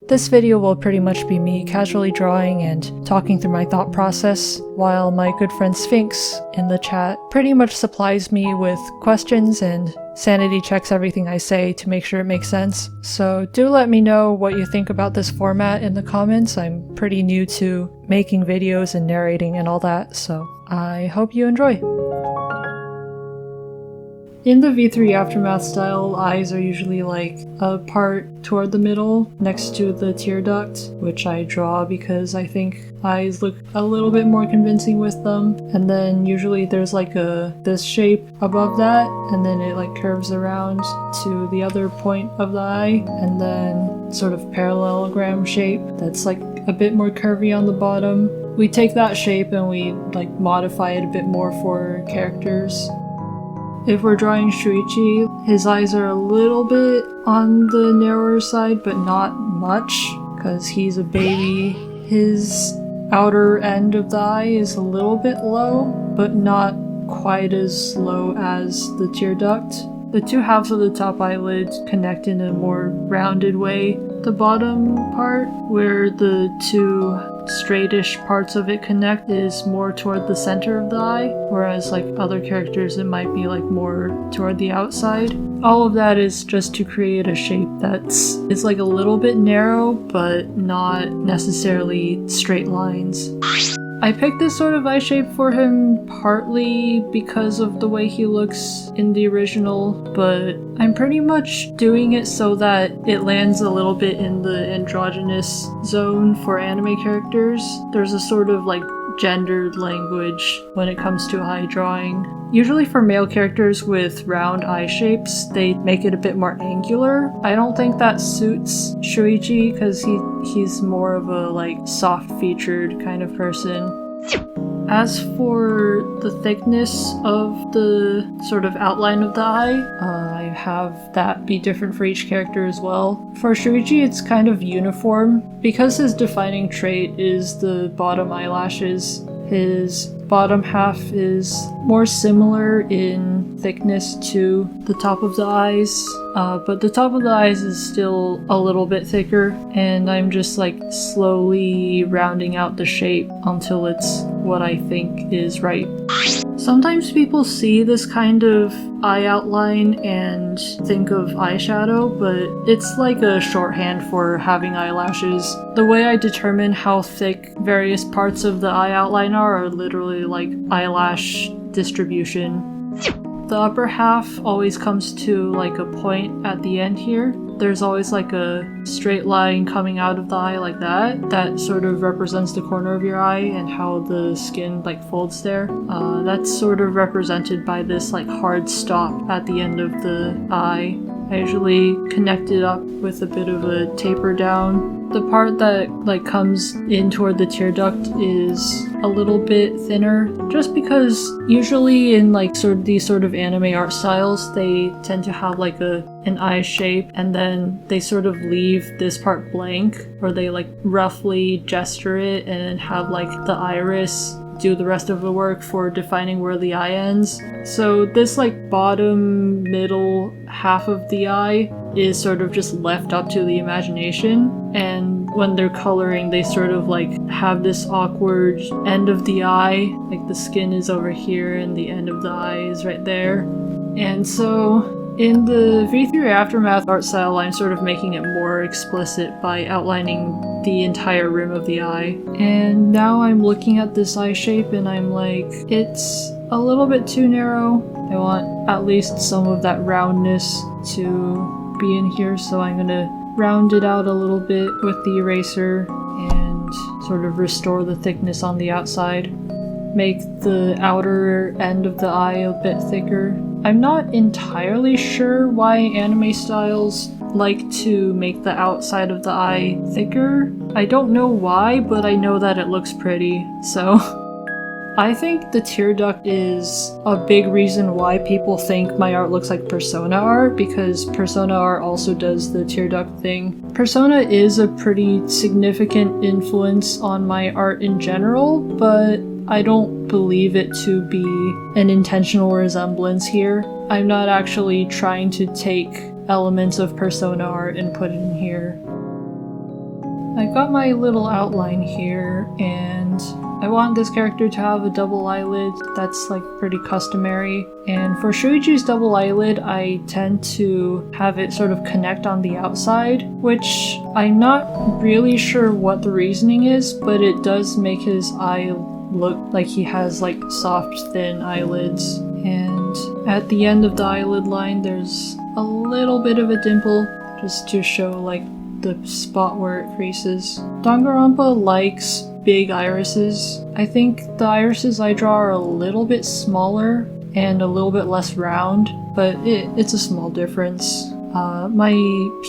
This video will pretty much be me casually drawing and talking through my thought process, while my good friend Sphinx in the chat pretty much supplies me with questions and sanity checks everything I say to make sure it makes sense. So do let me know what you think about this format in the comments. I'm pretty new to making videos and narrating and all that, so I hope you enjoy. In the V3 Aftermath style, eyes are usually like a part toward the middle next to the tear duct, which I draw because I think eyes look a little bit more convincing with them. And then usually there's like this shape above that, and then it like curves around to the other point of the eye, and then sort of parallelogram shape that's like a bit more curvy on the bottom. We take that shape and we like modify it a bit more for characters. If we're drawing Shuichi, his eyes are a little bit on the narrower side, but not much, because he's a baby. His outer end of the eye is a little bit low, but not quite as low as the tear duct. The two halves of the top eyelid connect in a more rounded way. The bottom part, where the two straightish parts of it connect, is more toward the center of the eye, whereas like other characters it might be like more toward the outside. All of that is just to create a shape that's like a little bit narrow, but not necessarily straight lines. I picked this sort of eye shape for him partly because of the way he looks in the original, but I'm pretty much doing it so that it lands a little bit in the androgynous zone for anime characters. There's a sort of like gendered language when it comes to eye drawing. Usually for male characters with round eye shapes, they make it a bit more angular. I don't think that suits Shuichi because he's more of a like soft-featured kind of person. As for the thickness of the sort of outline of the eye, I have that be different for each character as well. For Shuichi, it's kind of uniform. Because his defining trait is the bottom eyelashes, his bottom half is more similar in thickness to the top of the eyes, but the top of the eyes is still a little bit thicker, and I'm just like slowly rounding out the shape until it's what I think is right. Sometimes people see this kind of eye outline and think of eyeshadow, but it's like a shorthand for having eyelashes. The way I determine how thick various parts of the eye outline are literally like eyelash distribution. The upper half always comes to like a point at the end here. There's always like a straight line coming out of the eye like that. That sort of represents the corner of your eye and how the skin like folds there. That's sort of represented by this like hard stop at the end of the eye. I usually connect it up with a bit of a taper down. The part that like comes in toward the tear duct is a little bit thinner, just because usually in like these sort of anime art styles, they tend to have like an eye shape, and then they sort of leave this part blank, or they like roughly gesture it and have like the iris do the rest of the work for defining where the eye ends. So this like bottom middle half of the eye is sort of just left up to the imagination, and when they're coloring they sort of like have this awkward end of the eye, like the skin is over here and the end of the eye is right there. And so in the V3 Aftermath art style, I'm sort of making it more explicit by outlining the entire rim of the eye. And now I'm looking at this eye shape and I'm like, it's a little bit too narrow. I want at least some of that roundness to be in here, so I'm gonna round it out a little bit with the eraser and sort of restore the thickness on the outside. Make the outer end of the eye a bit thicker. I'm not entirely sure why anime styles like to make the outside of the eye thicker. I don't know why, but I know that it looks pretty, so I think the tear duct is a big reason why people think my art looks like Persona art, because Persona art also does the tear duct thing. Persona is a pretty significant influence on my art in general, but I don't believe it to be an intentional resemblance here. I'm not actually trying to take elements of Persona art and put it in here. I got my little outline here, and I want this character to have a double eyelid. That's like pretty customary. And for Shuichi's double eyelid, I tend to have it sort of connect on the outside, which I'm not really sure what the reasoning is, but it does make his eye look like he has like soft, thin eyelids. And at the end of the eyelid line, there's a little bit of a dimple, just to show like the spot where it creases. Danganronpa likes big irises. I think the irises I draw are a little bit smaller and a little bit less round, but it's a small difference. My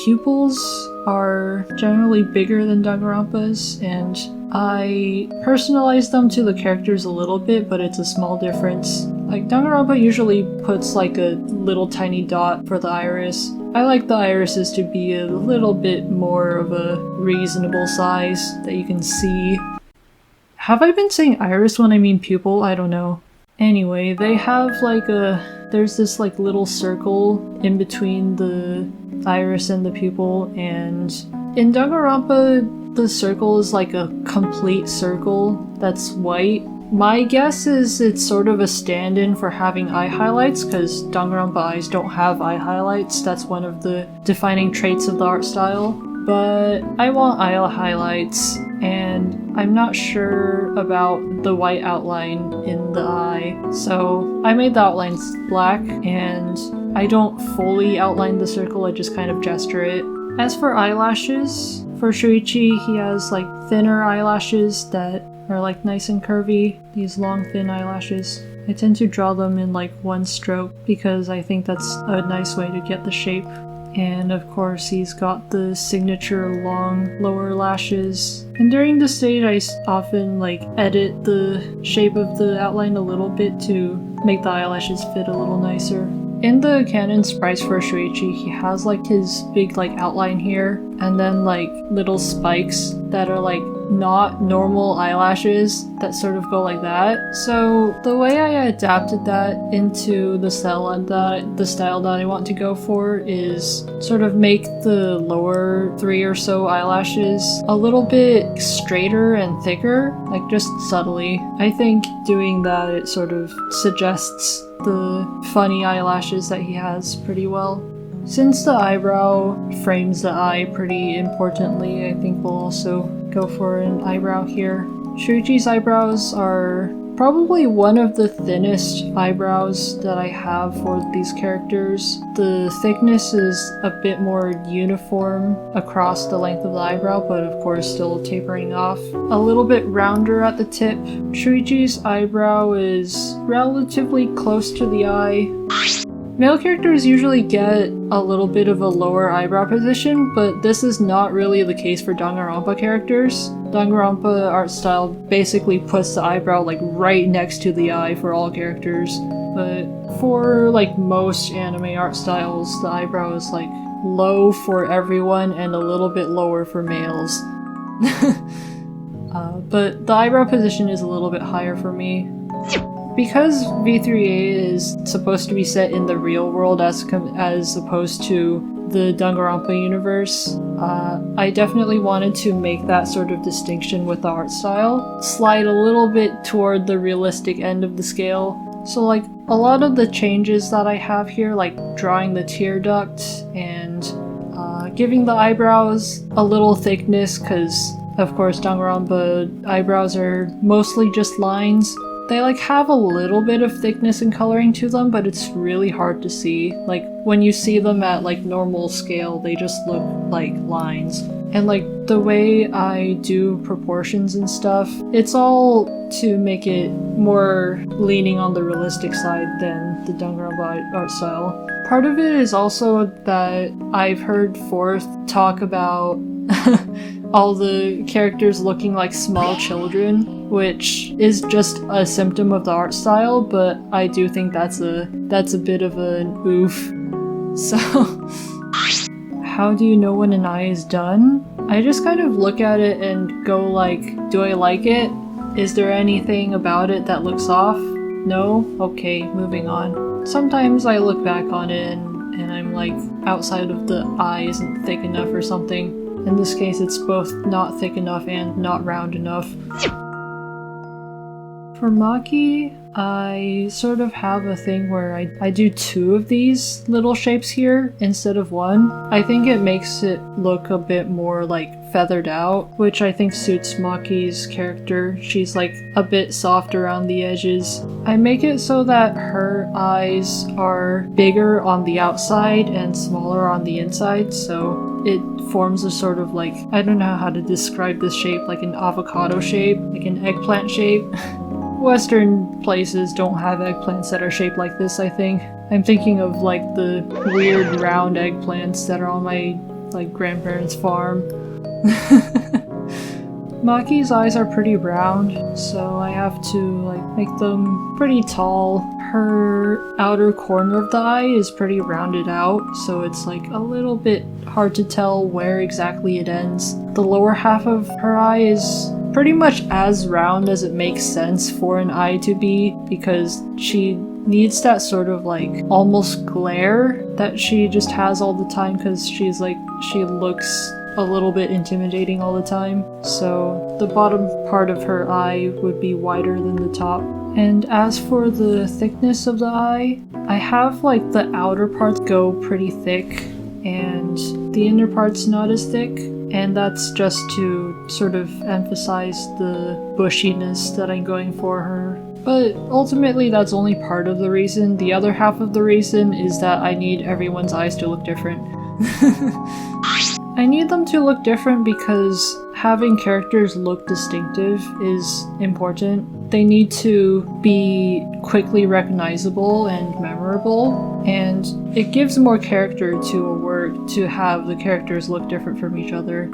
pupils are generally bigger than Danganronpa's, and I personalize them to the characters a little bit, but it's a small difference. Like, Danganronpa usually puts like a little tiny dot for the iris. I like the irises to be a little bit more of a reasonable size that you can see. Have I been saying iris when I mean pupil? I don't know. Anyway, they have like there's this like little circle in between the iris and the pupil, and in Danganronpa the circle is like a complete circle that's white. My guess is it's sort of a stand-in for having eye highlights, because Danganronpa eyes don't have eye highlights. That's one of the defining traits of the art style. But I want eye highlights, and I'm not sure about the white outline in the eye. So I made the outlines black, and I don't fully outline the circle, I just kind of gesture it. As for eyelashes, for Shuichi, he has like thinner eyelashes that are like nice and curvy, these long thin eyelashes. I tend to draw them in like one stroke because I think that's a nice way to get the shape. And of course he's got the signature long lower lashes. And during this stage I often like edit the shape of the outline a little bit to make the eyelashes fit a little nicer. In the canon sprites for Shuichi, he has like his big like outline here, and then like little spikes that are like not normal eyelashes that sort of go like that. So the way I adapted that into the style that I want to go for is sort of make the lower 3 or so eyelashes a little bit straighter and thicker, like just subtly. I think doing that, it sort of suggests the funny eyelashes that he has pretty well. Since the eyebrow frames the eye pretty importantly, I think we'll also go for an eyebrow here. Shuichi's eyebrows are probably one of the thinnest eyebrows that I have for these characters. The thickness is a bit more uniform across the length of the eyebrow, but of course still tapering off. A little bit rounder at the tip. Shuichi's eyebrow is relatively close to the eye. Male characters usually get a little bit of a lower eyebrow position, but this is not really the case for Danganronpa characters. Danganronpa art style basically puts the eyebrow like right next to the eye for all characters, but for like most anime art styles, the eyebrow is like low for everyone and a little bit lower for males. But the eyebrow position is a little bit higher for me. Because V3A is supposed to be set in the real world as opposed to the Danganronpa universe, I definitely wanted to make that sort of distinction with the art style. Slide a little bit toward the realistic end of the scale. So like a lot of the changes that I have here, like drawing the tear duct and giving the eyebrows a little thickness, because of course Danganronpa eyebrows are mostly just lines. They like have a little bit of thickness and coloring to them, but it's really hard to see. Like when you see them at like normal scale, they just look like lines. And like the way I do proportions and stuff, it's all to make it more leaning on the realistic side than the Danganronpa art style. Part of it is also that I've heard Forth talk about all the characters looking like small children, which is just a symptom of the art style, but I do think that's a bit of an oof. So, how do you know when an eye is done? I just kind of look at it and go like, do I like it? Is there anything about it that looks off? No? Okay, moving on. Sometimes I look back on it and I'm like, outside of the eye isn't thick enough or something. In this case, it's both not thick enough and not round enough. For Maki, I sort of have a thing where I do 2 of these little shapes here instead of 1. I think it makes it look a bit more like feathered out, which I think suits Maki's character. She's like a bit soft around the edges. I make it so that her eyes are bigger on the outside and smaller on the inside, so it forms a sort of like, I don't know how to describe this shape, like an avocado shape, like an eggplant shape. Western places don't have eggplants that are shaped like this, I think. I'm thinking of like the weird round eggplants that are on my like grandparents' farm. Maki's eyes are pretty round, so I have to like make them pretty tall. Her outer corner of the eye is pretty rounded out, so it's like a little bit hard to tell where exactly it ends. The lower half of her eye is pretty much as round as it makes sense for an eye to be, because she needs that sort of like almost glare that she just has all the time, because she looks a little bit intimidating all the time. So the bottom part of her eye would be wider than the top. And as for the thickness of the eye, I have like the outer parts go pretty thick and the inner part's not as thick. And that's just to sort of emphasize the bushiness that I'm going for her. But ultimately that's only part of the reason. The other half of the reason is that I need everyone's eyes to look different. I need them to look different because having characters look distinctive is important. They need to be quickly recognizable and memorable, and it gives more character to a work to have the characters look different from each other.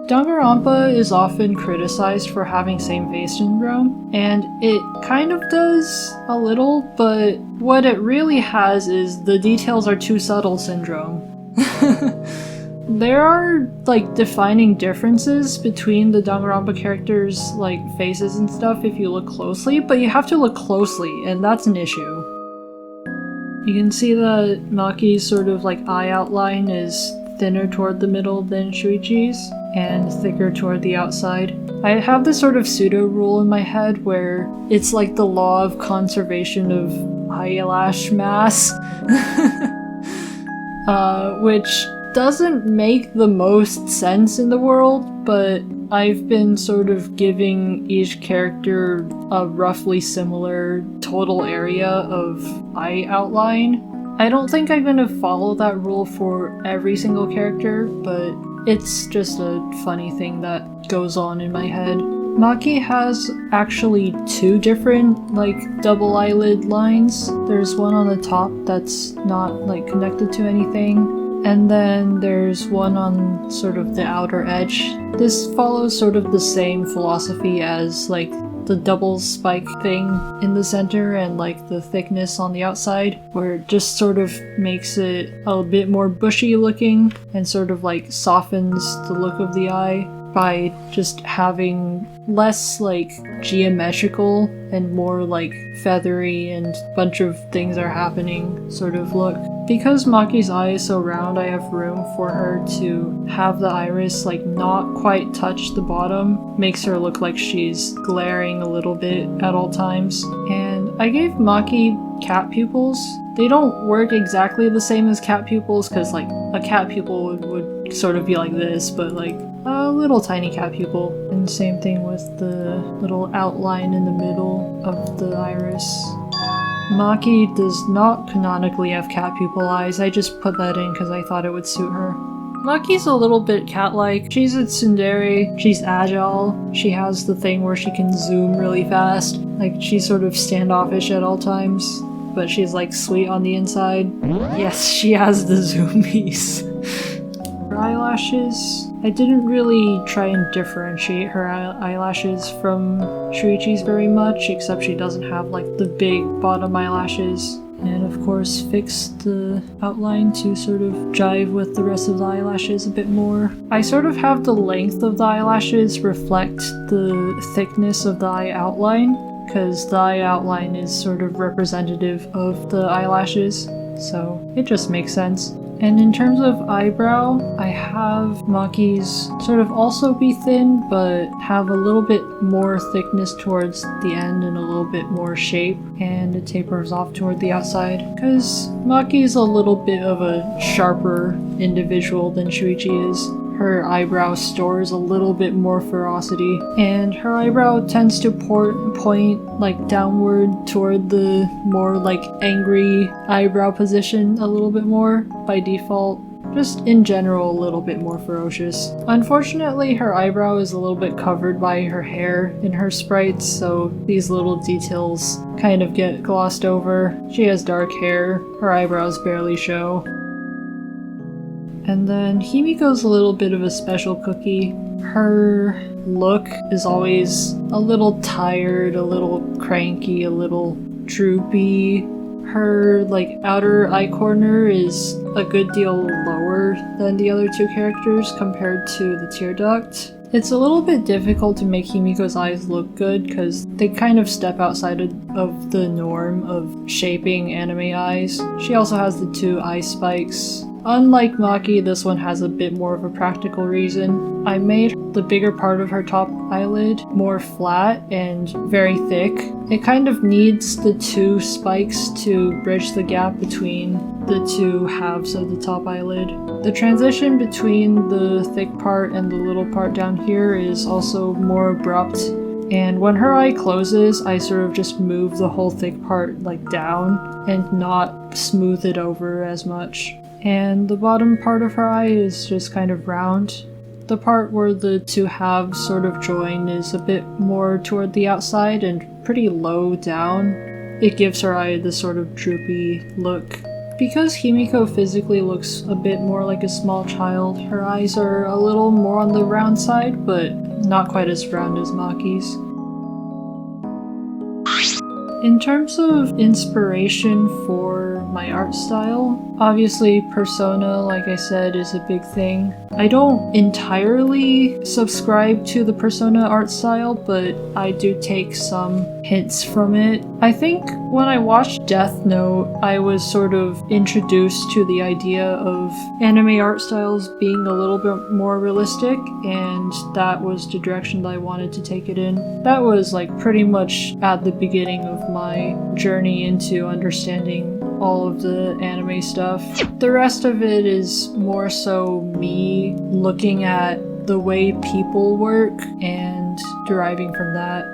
Danganronpa is often criticized for having same face syndrome, and it kind of does a little, but what it really has is the details are too subtle syndrome. There are like defining differences between the Danganronpa characters' like faces and stuff if you look closely, but you have to look closely, and that's an issue. You can see that Maki's sort of like eye outline is thinner toward the middle than Shuichi's, and thicker toward the outside. I have this sort of pseudo rule in my head where it's like the law of conservation of eyelash mass, which doesn't make the most sense in the world, but I've been sort of giving each character a roughly similar total area of eye outline. I don't think I'm gonna follow that rule for every single character, but it's just a funny thing that goes on in my head. Maki has actually 2 different like double eyelid lines. There's one on the top that's not like connected to anything, and then there's one on sort of the outer edge. This follows sort of the same philosophy as like the double spike thing in the center and like the thickness on the outside, where it just sort of makes it a bit more bushy looking and sort of like softens the look of the eye by just having less like geometrical and more like feathery and bunch of things are happening sort of look. Because Maki's eye is so round, I have room for her to have the iris like not quite touch the bottom. Makes her look like she's glaring a little bit at all times. And I gave Maki cat pupils. They don't work exactly the same as cat pupils, because like a cat pupil would sort of be like this, but like a little tiny cat pupil. And same thing with the little outline in the middle of the iris. Maki does not canonically have cat pupil eyes. I just put that in because I thought it would suit her. Maki's a little bit cat-like. She's a tsundere, she's agile, she has the thing where she can zoom really fast. Like, she's sort of standoffish at all times, but she's like sweet on the inside. Yes, she has the zoomies. Her eyelashes, I didn't really try and differentiate her eyelashes from Shuichi's very much, except she doesn't have like the big bottom eyelashes. And of course fix the outline to sort of jive with the rest of the eyelashes a bit more. I sort of have the length of the eyelashes reflect the thickness of the eye outline, because the eye outline is sort of representative of the eyelashes, so it just makes sense. And in terms of eyebrow, I have Maki's sort of also be thin, but have a little bit more thickness towards the end and a little bit more shape, and it tapers off toward the outside. Because Maki is a little bit of a sharper individual than Shuichi is. Her eyebrow stores a little bit more ferocity, and her eyebrow tends to point like downward toward the more like angry eyebrow position a little bit more by default. Just in general a little bit more ferocious. Unfortunately, her eyebrow is a little bit covered by her hair in her sprites, so these little details kind of get glossed over. She has dark hair, her eyebrows barely show. And then Himiko's a little bit of a special cookie. Her look is always a little tired, a little cranky, a little droopy. Her like outer eye corner is a good deal lower than the other two characters compared to the tear duct. It's a little bit difficult to make Himiko's eyes look good because they kind of step outside of the norm of shaping anime eyes. She also has the two eye spikes. Unlike Maki, this one has a bit more of a practical reason. I made the bigger part of her top eyelid more flat and very thick. It kind of needs the two spikes to bridge the gap between the two halves of the top eyelid. The transition between the thick part and the little part down here is also more abrupt. And when her eye closes, I sort of just move the whole thick part like down and not smooth it over as much. And the bottom part of her eye is just kind of round. The part where the two halves sort of join is a bit more toward the outside and pretty low down. It gives her eye this sort of droopy look. Because Himiko physically looks a bit more like a small child, her eyes are a little more on the round side, but not quite as round as Maki's. In terms of inspiration for my art style, obviously persona, like I said, is a big thing. I don't entirely subscribe to the persona art style, but I do take some hints from it. I think when I watched Death Note, I was sort of introduced to the idea of anime art styles being a little bit more realistic, and that was the direction that I wanted to take it in. That was like pretty much at the beginning of my journey into understanding all of the anime stuff. The rest of it is more so me looking at the way people work and deriving from that.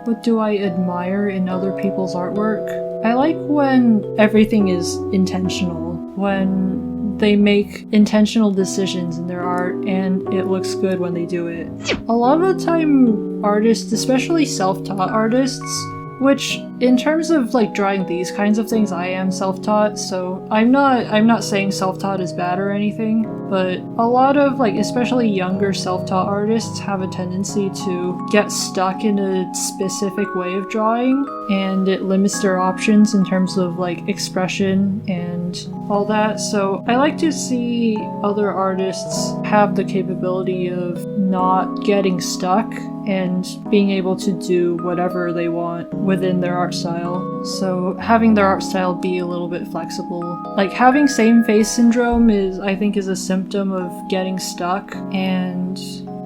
What do I admire in other people's artwork? I like when everything is intentional, when they make intentional decisions in their art and it looks good when they do it. A lot of the time, artists, especially self-taught artists, which in terms of like drawing these kinds of things, I am self-taught, so I'm not saying self-taught is bad or anything, but a lot of like especially younger self-taught artists have a tendency to get stuck in a specific way of drawing, and it limits their options in terms of like expression and all that. So I like to see other artists have the capability of not getting stuck and being able to do whatever they want within their art style. So having their art style be a little bit flexible. Like having same face syndrome I think is a symptom of getting stuck and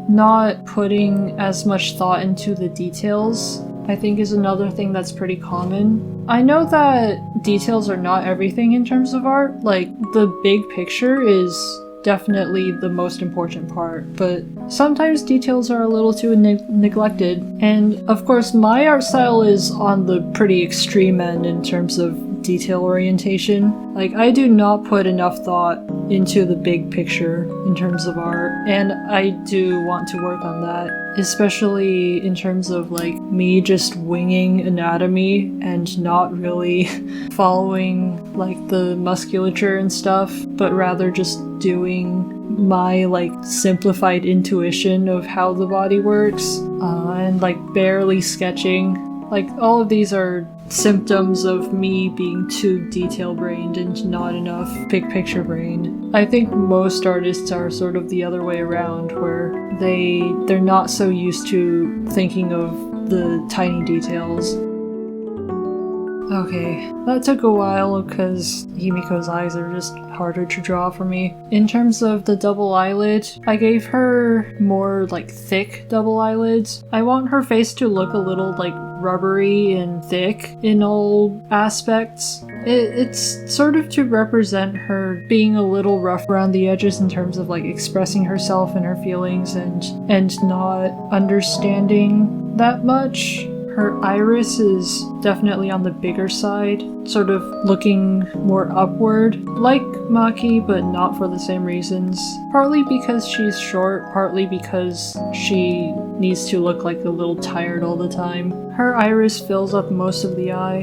not putting as much thought into the details, I think is another thing that's pretty common. I know that details are not everything in terms of art. Like the big picture is definitely the most important part, but sometimes details are a little too neglected. And of course my art style is on the pretty extreme end in terms of detail orientation. Like I do not put enough thought into the big picture in terms of art, and I do want to work on that, especially in terms of like me just winging anatomy and not really following like the musculature and stuff, but rather just doing my like simplified intuition of how the body works, and like barely sketching. Like all of these are symptoms of me being too detail-brained and not enough big-picture brained. I think most artists are sort of the other way around, where they're not so used to thinking of the tiny details. Okay, that took a while because Himiko's eyes are just harder to draw for me. In terms of the double eyelid, I gave her more like thick double eyelids. I want her face to look a little like rubbery and thick in all aspects. It's sort of to represent her being a little rough around the edges in terms of like expressing herself and her feelings and not understanding that much. Her iris is definitely on the bigger side, sort of looking more upward, like Maki, but not for the same reasons. Partly because she's short, partly because she needs to look like a little tired all the time. Her iris fills up most of the eye,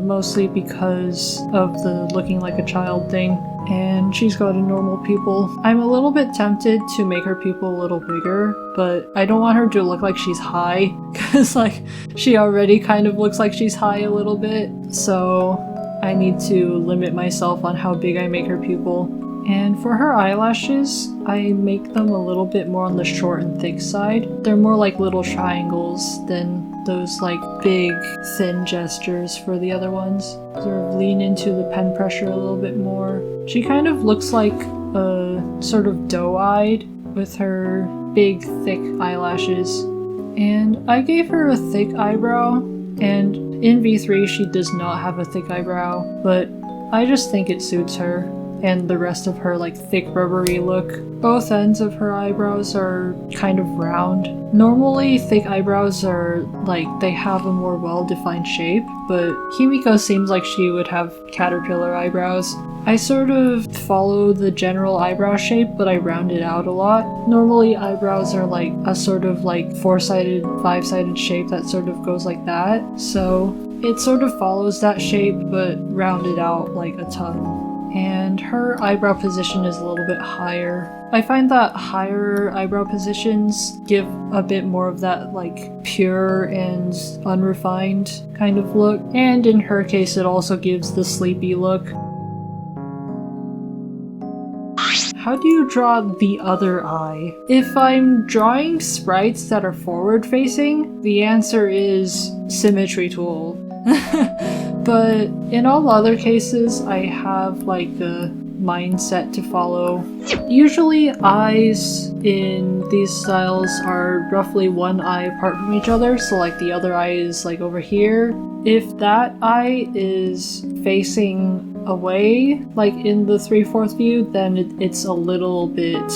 mostly because of the looking like a child thing. And she's got a normal pupil. I'm a little bit tempted to make her pupil a little bigger, but I don't want her to look like she's high, because like she already kind of looks like she's high a little bit, so I need to limit myself on how big I make her pupil. And for her eyelashes, I make them a little bit more on the short and thick side. They're more like little triangles than those like big thin gestures for the other ones. Sort of lean into the pen pressure a little bit more. She kind of looks like a sort of doe-eyed with her big thick eyelashes. And I gave her a thick eyebrow, and in V3 she does not have a thick eyebrow, but I just think it suits her and the rest of her like thick rubbery look. Both ends of her eyebrows are kind of round. Normally thick eyebrows are like they have a more well-defined shape, but Himiko seems like she would have caterpillar eyebrows. I sort of follow the general eyebrow shape, but I round it out a lot. Normally eyebrows are like a sort of like four-sided, five-sided shape that sort of goes like that, so it sort of follows that shape but rounded out like a ton. And her eyebrow position is a little bit higher. I find that higher eyebrow positions give a bit more of that like pure and unrefined kind of look, and in her case it also gives the sleepy look. How do you draw the other eye? If I'm drawing sprites that are forward facing, the answer is symmetry tool. But in all other cases, I have like a mindset to follow. Usually eyes in these styles are roughly one eye apart from each other, so like the other eye is like over here. If that eye is facing away, like in the 3/4 view, then it's a little bit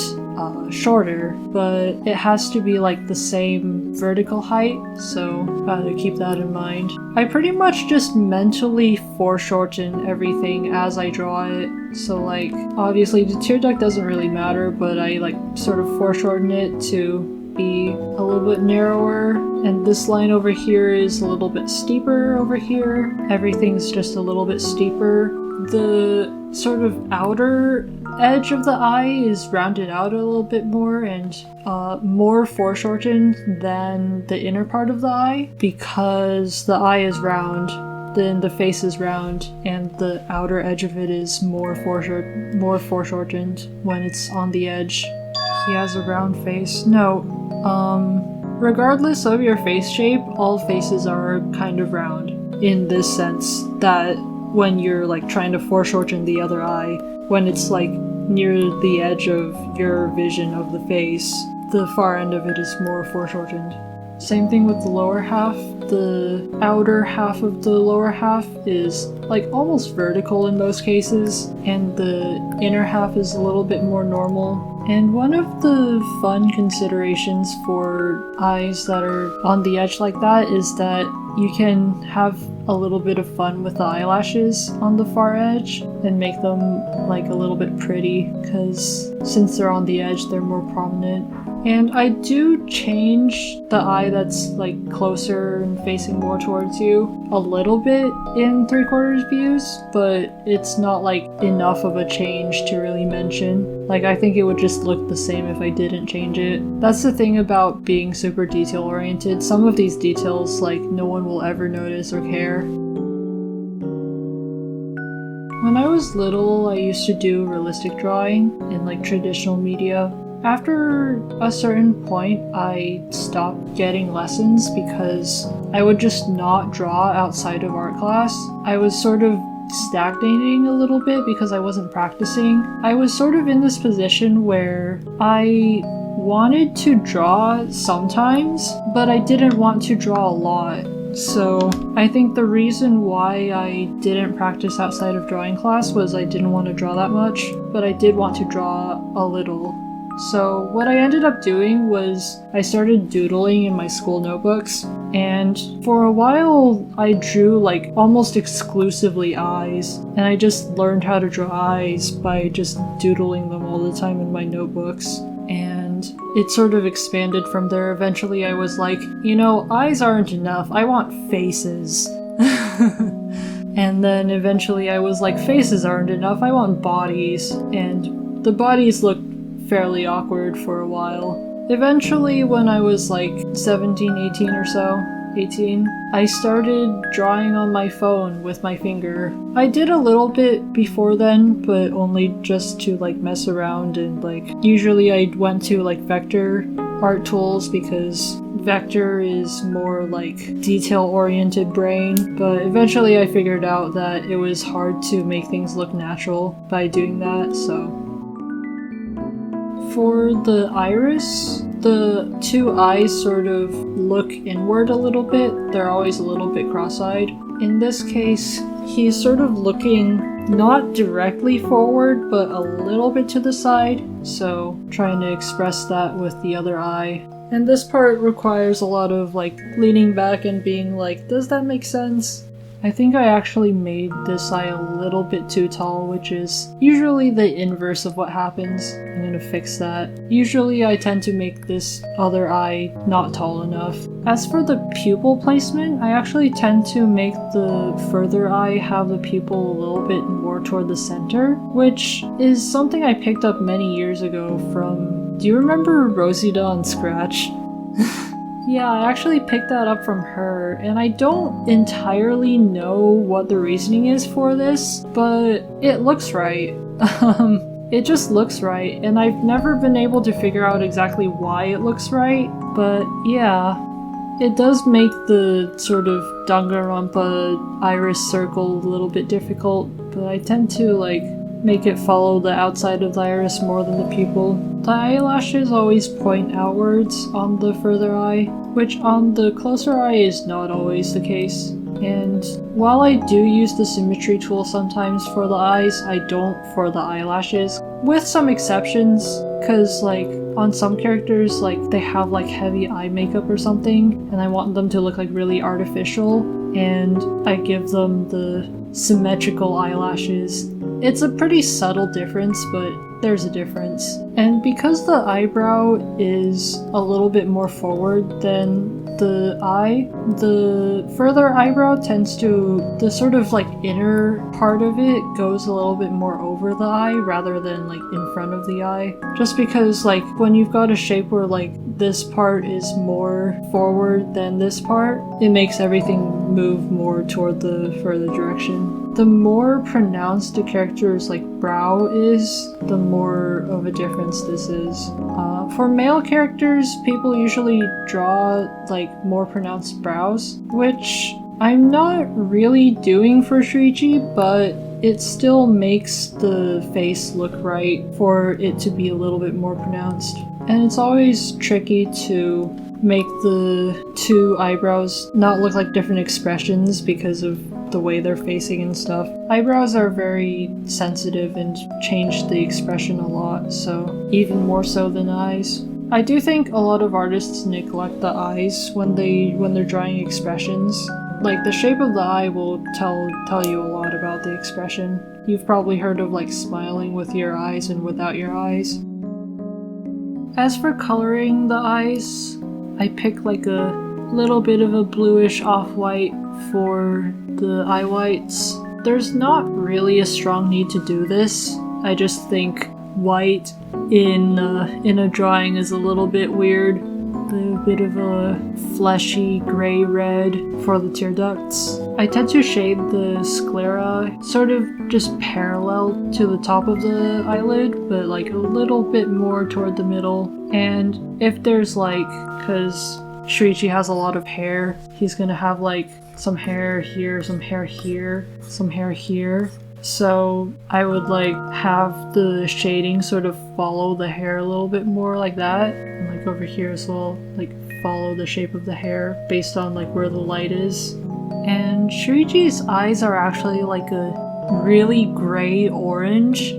shorter, but it has to be like the same vertical height, so gotta keep that in mind. I pretty much just mentally foreshorten everything as I draw it, so like obviously the tear duct doesn't really matter, but I like sort of foreshorten it to be a little bit narrower, and this line over here is a little bit steeper over here. Everything's just a little bit steeper. The sort of outer edge of the eye is rounded out a little bit more and more foreshortened than the inner part of the eye, because the eye is round, then the face is round, and the outer edge of it is more foreshortened when it's on the edge. He has a round face. No, regardless of your face shape, all faces are kind of round in this sense that when you're like trying to foreshorten the other eye, when it's like near the edge of your vision of the face, the far end of it is more foreshortened. Same thing with the lower half. The outer half of the lower half is like almost vertical in most cases, and the inner half is a little bit more normal. And one of the fun considerations for eyes that are on the edge like that is that you can have a little bit of fun with the eyelashes on the far edge and make them like a little bit pretty, because since they're on the edge, they're more prominent. And I do change the eye that's like closer and facing more towards you a little bit in 3/4 views, but it's not like enough of a change to really mention. Like I think it would just look the same if I didn't change it. That's the thing about being super detail oriented. Some of these details like no one will ever notice or care. When I was little, I used to do realistic drawing in like traditional media. After a certain point, I stopped getting lessons because I would just not draw outside of art class. I was sort of stagnating a little bit because I wasn't practicing. I was sort of in this position where I wanted to draw sometimes, but I didn't want to draw a lot. So I think the reason why I didn't practice outside of drawing class was I didn't want to draw that much, but I did want to draw a little. So what I ended up doing was I started doodling in my school notebooks, and for a while I drew like almost exclusively eyes, and I just learned how to draw eyes by just doodling them all the time in my notebooks. And it sort of expanded from there. Eventually I was like, you know, eyes aren't enough, I want faces. And then eventually I was like, faces aren't enough, I want bodies. And the bodies looked fairly awkward for a while. Eventually, when I was like 17, 18 or so, 18, I started drawing on my phone with my finger. I did a little bit before then, but only just to like mess around, and like usually I went to like vector art tools because vector is more like detail-oriented brain, but eventually I figured out that it was hard to make things look natural by doing that, so. For the iris, the two eyes sort of look inward a little bit. They're always a little bit cross-eyed. In this case, he's sort of looking not directly forward, but a little bit to the side, so trying to express that with the other eye. And this part requires a lot of like leaning back and being like, does that make sense? I think I actually made this eye a little bit too tall, which is usually the inverse of what happens. I'm gonna fix that. Usually I tend to make this other eye not tall enough. As for the pupil placement, I actually tend to make the further eye have the pupil a little bit more toward the center, which is something I picked up many years ago from... Do you remember Rosita on Scratch? Yeah, I actually picked that up from her, and I don't entirely know what the reasoning is for this, but it looks right. It just looks right, and I've never been able to figure out exactly why it looks right, but yeah. It does make the sort of Danganronpa iris circle a little bit difficult, but I tend to like make it follow the outside of the iris more than the pupil. The eyelashes always point outwards on the further eye, which on the closer eye is not always the case. And while I do use the symmetry tool sometimes for the eyes, I don't for the eyelashes, with some exceptions, because like on some characters like they have like heavy eye makeup or something, and I want them to look like really artificial, and I give them the symmetrical eyelashes. It's a pretty subtle difference, but there's a difference. And because the eyebrow is a little bit more forward than the eye, the further eyebrow tends to, the sort of like inner part of it goes a little bit more over the eye rather than like in front of the eye. Just because like when you've got a shape where like this part is more forward than this part, it makes everything move more toward the further direction. The more pronounced a character's like brow is, the more of a difference this is. For male characters, people usually draw like more pronounced brows, which I'm not really doing for Shuichi, but it still makes the face look right for it to be a little bit more pronounced. And it's always tricky to make the two eyebrows not look like different expressions because of the way they're facing and stuff. Eyebrows are very sensitive and change the expression a lot, so even more so than eyes. I do think a lot of artists neglect the eyes when they're drawing expressions. Like the shape of the eye will tell you a lot about the expression. You've probably heard of like smiling with your eyes and without your eyes. As for coloring the eyes, I pick like a little bit of a bluish off-white for the eye whites. There's not really a strong need to do this. I just think white in a drawing is a little bit weird. the bit of a fleshy gray red for the tear ducts. I tend to shade the sclera sort of just parallel to the top of the eyelid, but like a little bit more toward the middle. And if there's like, because Shuichi has a lot of hair, he's gonna have like some hair here, some hair here, some hair here. So I would like have the shading sort of follow the hair a little bit more like that. And like over here as well, like follow the shape of the hair based on like where the light is. And Shuichi's eyes are actually like a really gray orange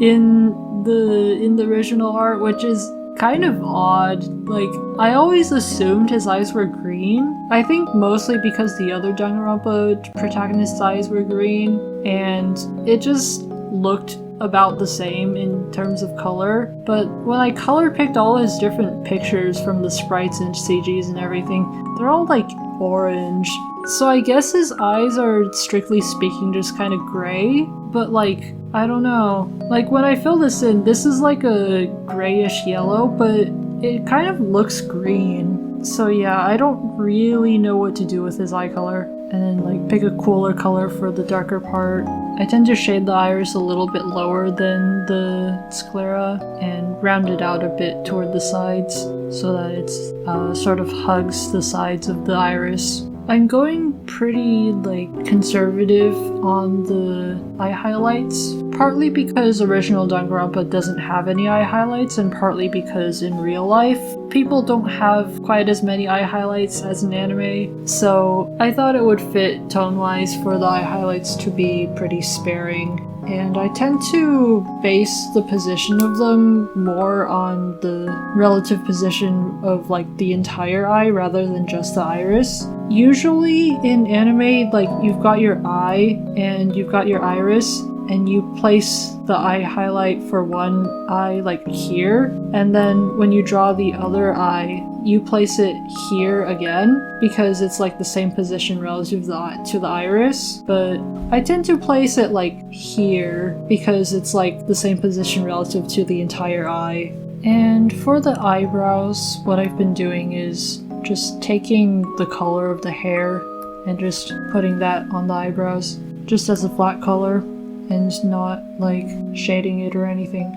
in the original art, which is kind of odd. Like, I always assumed his eyes were green. I think mostly because the other Danganronpa protagonist's eyes were green, and it just looked about the same in terms of color. But when I color picked all his different pictures from the sprites and CGs and everything, they're all like orange. So I guess his eyes are, strictly speaking, just kind of gray, but like, I don't know. Like, when I fill this in, this is like a grayish yellow, but it kind of looks green. So yeah, I don't really know what to do with his eye color. And then like pick a cooler color for the darker part. I tend to shade the iris a little bit lower than the sclera and round it out a bit toward the sides so that it's sort of hugs the sides of the iris. I'm going pretty like conservative on the eye highlights, partly because original Danganronpa doesn't have any eye highlights, and partly because in real life people don't have quite as many eye highlights as in anime, so I thought it would fit tone-wise for the eye highlights to be pretty sparing. And I tend to base the position of them more on the relative position of like the entire eye rather than just the iris. Usually in anime, like you've got your eye and you've got your iris, and you place the eye highlight for one eye like here, and then when you draw the other eye, you place it here again because it's like the same position relative to the iris. But I tend to place it like here because it's like the same position relative to the entire eye. And for the eyebrows, what I've been doing is just taking the color of the hair and just putting that on the eyebrows just as a flat color, and not like shading it or anything.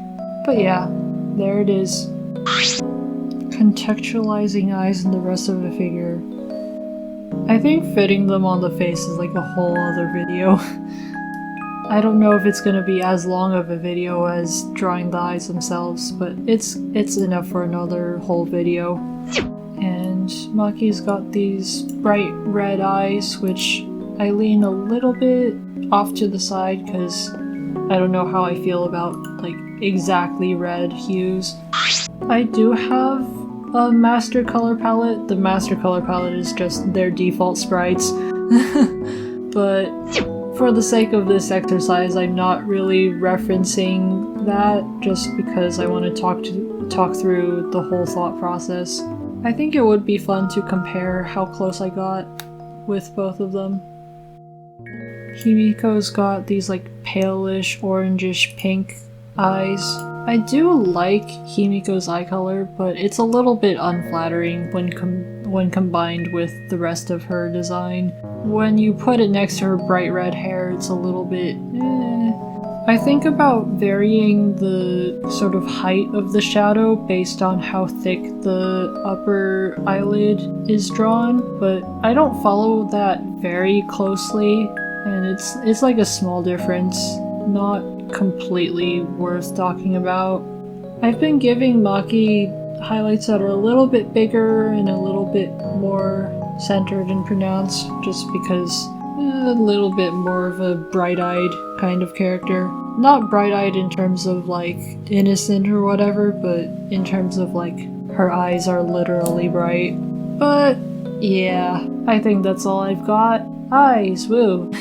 But yeah, there it is. Contextualizing eyes in the rest of the figure. I think fitting them on the face is like a whole other video. I don't know if it's gonna be as long of a video as drawing the eyes themselves, but it's enough for another whole video. And Maki's got these bright red eyes, which I lean a little bit off to the side because I don't know how I feel about like exactly red hues. I do have a master color palette. The master color palette is just their default sprites. But for the sake of this exercise, I'm not really referencing that just because I want to talk through the whole thought process. I think it would be fun to compare how close I got with both of them. Himiko's got these like palish, orangish pink eyes. I do like Himiko's eye color, but it's a little bit unflattering when combined with the rest of her design. When you put it next to her bright red hair, it's a little bit I think about varying the sort of height of the shadow based on how thick the upper eyelid is drawn, but I don't follow that very closely, and it's like a small difference, not completely worth talking about. I've been giving Maki highlights that are a little bit bigger and a little bit more centered and pronounced, just because a little bit more of a bright-eyed kind of character. Not bright-eyed in terms of like innocent or whatever, but in terms of like her eyes are literally bright. But yeah, I think that's all I've got. Eyes, woo!